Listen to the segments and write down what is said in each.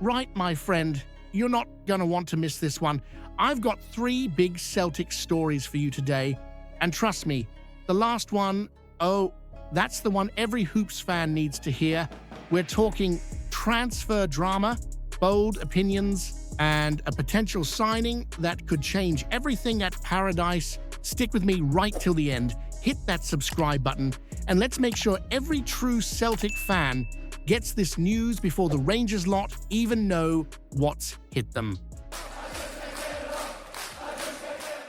right, my friend. You're not going to want to miss this one. I've got 3 big Celtic stories for you today. And trust me, the last one, oh, that's the one every Hoops fan needs to hear. We're talking transfer drama, bold opinions, and a potential signing that could change everything at Paradise. Stick with me right till the end. Hit that subscribe button, and let's make sure every true Celtic fan gets this news before the Rangers lot even know what's hit them.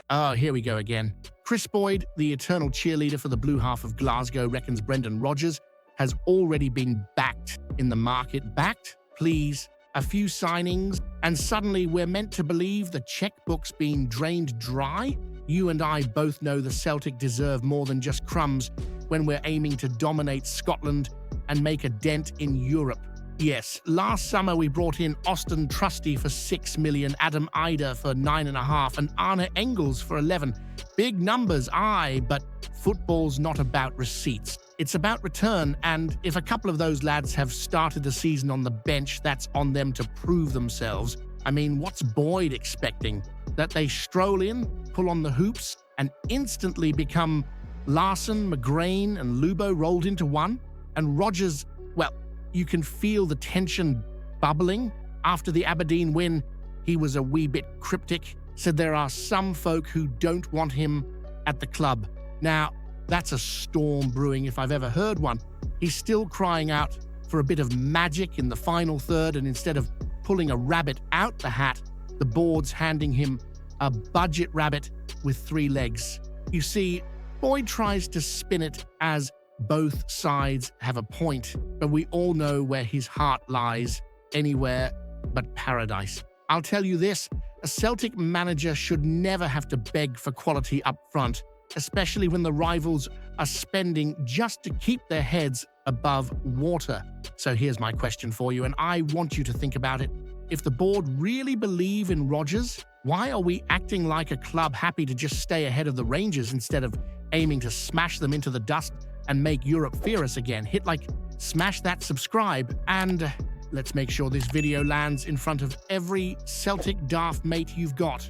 Oh, here we go again. Kris Boyd, the eternal cheerleader for the blue half of Glasgow, reckons Brendan Rodgers has already been backed in the market. Backed? Please. A few signings, and suddenly we're meant to believe the checkbook's been drained dry? You and I both know the Celtic deserve more than just crumbs when we're aiming to dominate Scotland and make a dent in Europe. Yes, last summer we brought in Austin Trusty for 6 million, Daizen Maeda for 9.5, and Arne Engels for 11. Big numbers, aye, but football's not about receipts. It's about return, and if a couple of those lads have started the season on the bench, that's on them to prove themselves. I mean, what's Boyd expecting? That they stroll in, pull on the hoops, and instantly become Larson, McGrain, and Lubo rolled into one? And Rodgers, well, you can feel the tension bubbling. After the Aberdeen win, he was a wee bit cryptic, said there are some folk who don't want him at the club. Now, that's a storm brewing if I've ever heard one. He's still crying out for a bit of magic in the final third, and instead of pulling a rabbit out the hat, the board's handing him a budget rabbit with 3 legs. You see, Boyd tries to spin it as both sides have a point, but we all know where his heart lies, anywhere but Paradise. I'll tell you this, a Celtic manager should never have to beg for quality up front, especially when the rivals are spending just to keep their heads above water. So here's my question for you, and I want you to think about it. If the board really believe in Rodgers, why are we acting like a club happy to just stay ahead of the Rangers instead of aiming to smash them into the dust and make Europe fear us again? Hit like, smash that subscribe, and let's make sure this video lands in front of every Celtic daft mate you've got.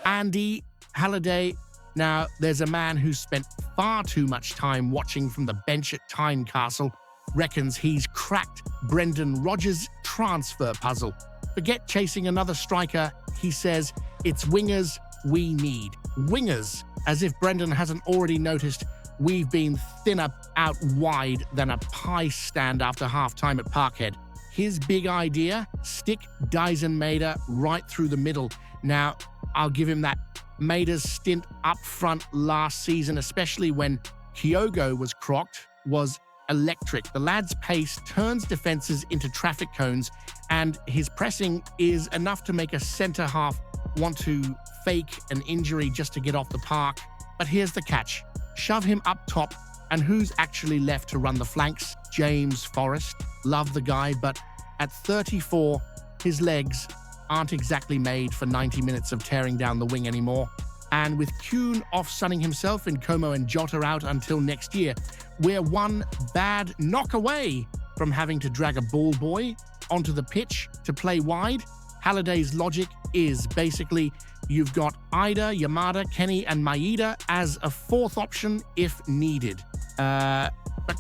Andy Halliday. Now, there's a man who's spent far too much time watching from the bench at Tynecastle, reckons he's cracked Brendan Rodgers' transfer puzzle. Forget chasing another striker, he says, it's wingers we need. Wingers, as if Brendan hasn't already noticed we've been thinner out wide than a pie stand after half-time at Parkhead. His big idea, stick Daizen Maeda right through the middle. Now, I'll give him that. Maeda's stint up front last season, especially when Kyogo was crocked, was electric. The lad's pace turns defenses into traffic cones, and his pressing is enough to make a centre-half want to fake an injury just to get off the park. But here's the catch. Shove him up top, and who's actually left to run the flanks? James Forrest. Love the guy, but at 34, his legs aren't exactly made for 90 minutes of tearing down the wing anymore. And with Kuhn off-sunning himself and Como and Jota out until next year, we're one bad knock away from having to drag a ball boy onto the pitch to play wide. Halliday's logic is basically you've got Ida, Yamada, Kenny, and Maeda as a 4th option if needed. But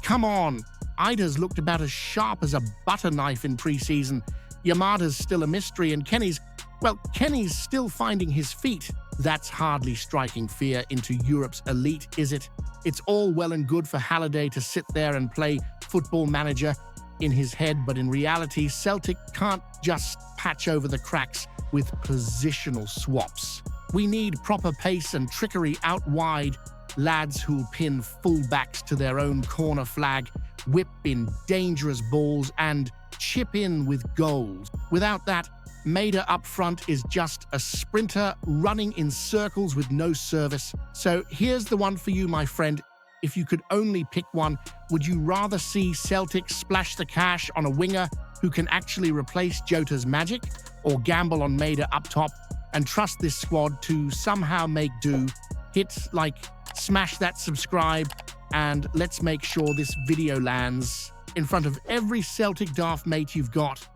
come on, Ida's looked about as sharp as a butter knife in pre-season. Yamada's still a mystery, and Kenny's still finding his feet. That's hardly striking fear into Europe's elite, is it? It's all well and good for Halliday to sit there and play football manager in his head, but in reality, Celtic can't just patch over the cracks with positional swaps. We need proper pace and trickery out wide, lads who'll pin fullbacks to their own corner flag, whip in dangerous balls, and chip in with goals. Without that, Maeda up front is just a sprinter running in circles with no service. So here's the one for you, my friend. If you could only pick one, would you rather see Celtic splash the cash on a winger who can actually replace Jota's magic, or gamble on Maeda up top and trust this squad to somehow make do? Hit like, smash that subscribe, and let's make sure this video lands in front of every Celtic daft mate you've got.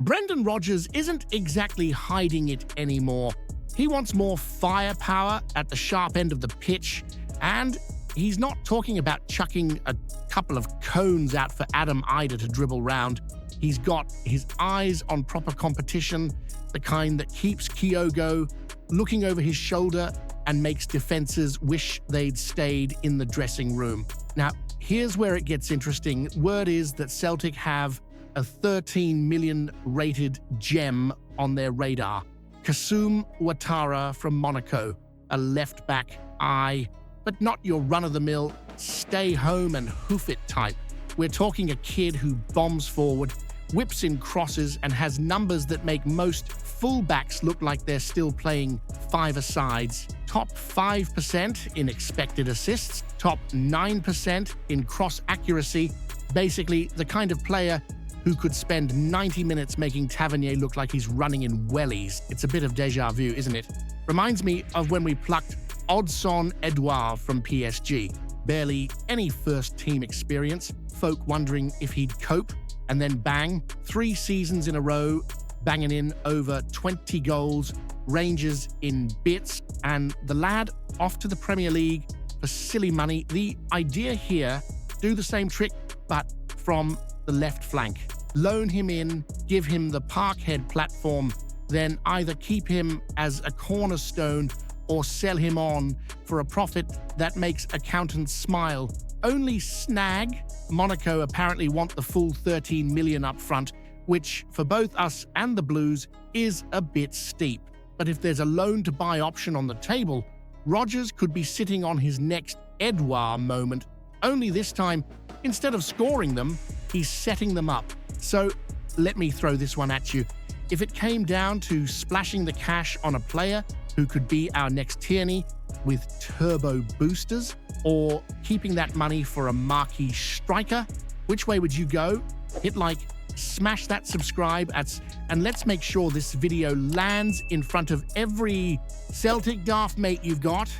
Brendan Rodgers isn't exactly hiding it anymore. He wants more firepower at the sharp end of the pitch, and he's not talking about chucking a couple of cones out for Daizen Maeda to dribble round. He's got his eyes on proper competition, the kind that keeps Kyogo looking over his shoulder and makes defenses wish they'd stayed in the dressing room. Now, here's where it gets interesting. Word is that Celtic have a 13 million rated gem on their radar. Odsonne Edouard from Monaco, a left-back but not your run-of-the-mill, stay-home and hoof-it type. We're talking a kid who bombs forward, whips in crosses, and has numbers that make most fullbacks look like they're still playing five-a-sides. Top 5% in expected assists, top 9% in cross accuracy. Basically, the kind of player who could spend 90 minutes making Tavernier look like he's running in wellies. It's a bit of déjà vu, isn't it? Reminds me of when we plucked Odsonne Edouard from PSG. Barely any first-team experience, folk wondering if he'd cope, and then bang, 3 seasons in a row, banging in over 20 goals, Rangers in bits, and the lad off to the Premier League for silly money. The idea here, do the same trick, but from the left flank. Loan him in, give him the Parkhead platform, then either keep him as a cornerstone or sell him on for a profit that makes accountants smile. Only snag, Monaco apparently want the full 13 million up front, which for both us and the Blues is a bit steep. But if there's a loan-to-buy option on the table, Rodgers could be sitting on his next Edouard moment, only this time, instead of scoring them, he's setting them up. So let me throw this one at you. If it came down to splashing the cash on a player who could be our next Tierney with turbo boosters, or keeping that money for a marquee striker, which way would you go? Hit like, smash that subscribe, and let's make sure this video lands in front of every Celtic daft mate you've got.